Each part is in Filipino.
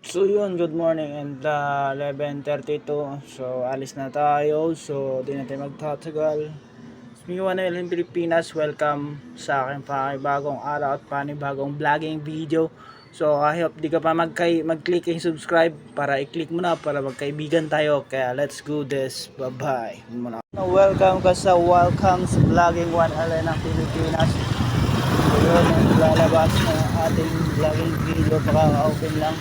So yun, good morning and 11:32. So alis na tayo. So di natin magtatagal. Miwan na in Pilipinas. Welcome sa aking panibagong araw at panibagong vlogging video. So I hope di ka pa mag-click and subscribe para i-click mo na para magkaibigan tayo. Kaya let's go this. Bye-bye. Welcome ka sa Welcome's Vlogging 1L ng Pilipinas. So yun, lalabas na ating vlogging video. Pakaka-open lang.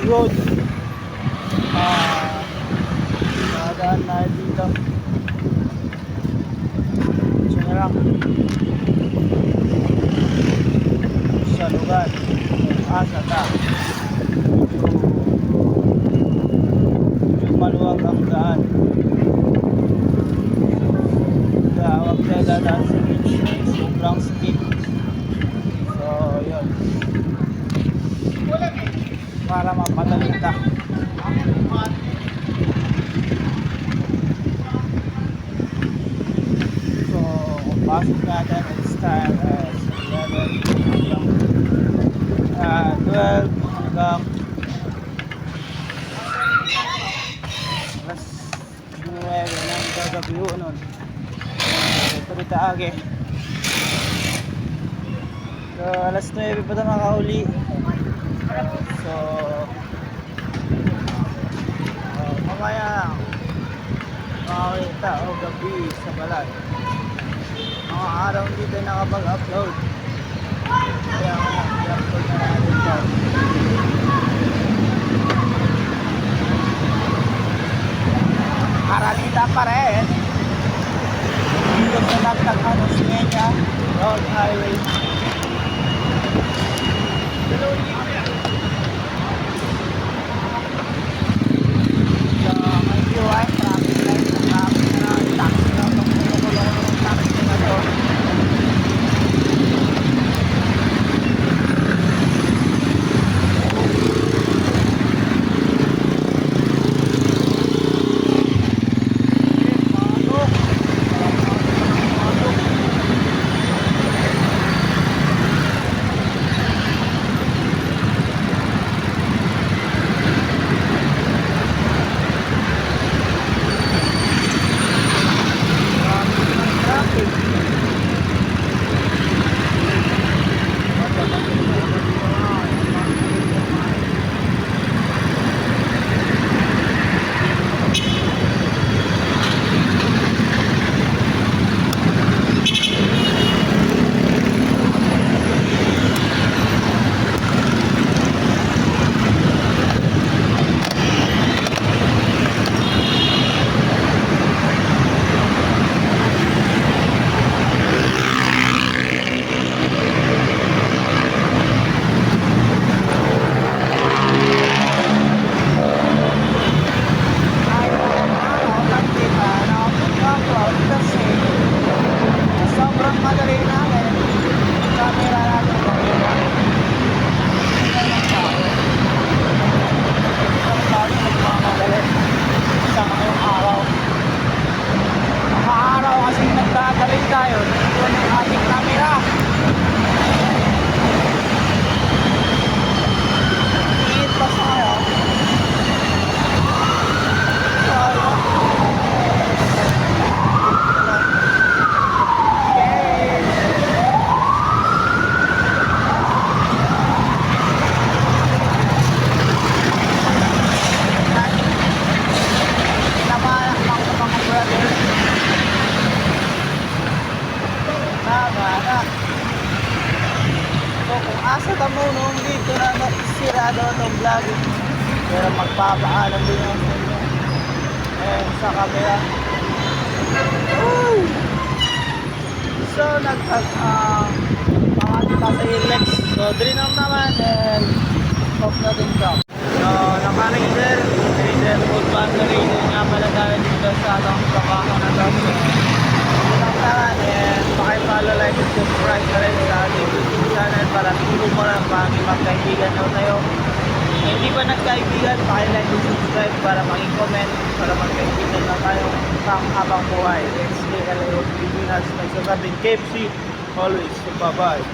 Road nadaan na dito siya lang sa lugar asa ta yung maluwag ang daan kaya huwag tayo dadaan sa beach sobrang steep. So yun para mapadali ka. So, pasok natin it's time as 12 hanggang alas 9 ng gagabi nun. Ito rin taagi. So, alas 9 pa ito makahuli. So, mamaya lang makakita o gabi sa balat mga araw hindi tayo nakapag-upload kaya i-upload na natin ito. Aranita pa rin dito sa Nagtagano Simenya Road Highway. Tayo, ito ang ating camera. Iit pa tayo. So kung asa tamo nung dito na sirado itong vlog pero magpapaalam din ako sa inyo sa camera. So pangalit pa sa relax. So drinom naman and off natin ito. So naka-raider food band na raider nga pala tayo dito sa atong trabaho na ito. And pakipalo, like and subscribe na rin sa ating YouTube channel para tulong mo lang maging magkaibigan na tayo. Hindi pa nagkaibigan, pakilike and subscribe para maging comment para magkaibigan na tayo pang habang buhay. Let's stay alive Pilipinas, nagsasabing KFC always. So bye-bye.